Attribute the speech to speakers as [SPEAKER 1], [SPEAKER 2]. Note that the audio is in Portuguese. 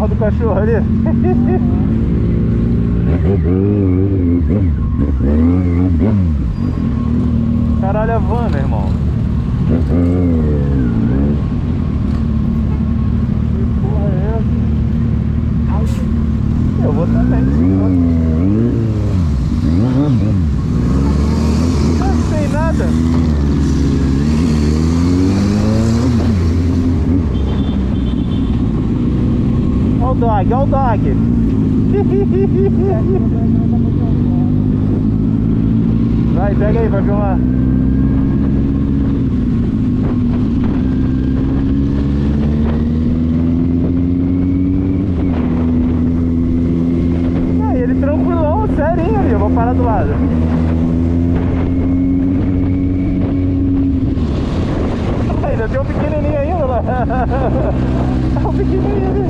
[SPEAKER 1] porra do cachorro ali. Caralho, a van, meu irmão. Que porra é essa? Eu vou também. Não tem nada. Olha o dog, olha o dog. Vai, pega aí, vai filmar. Aí, ele tranquilão, serinho ali, eu vou parar do lado. Ainda tem um pequenininho ainda lá. É um pequenininho ali.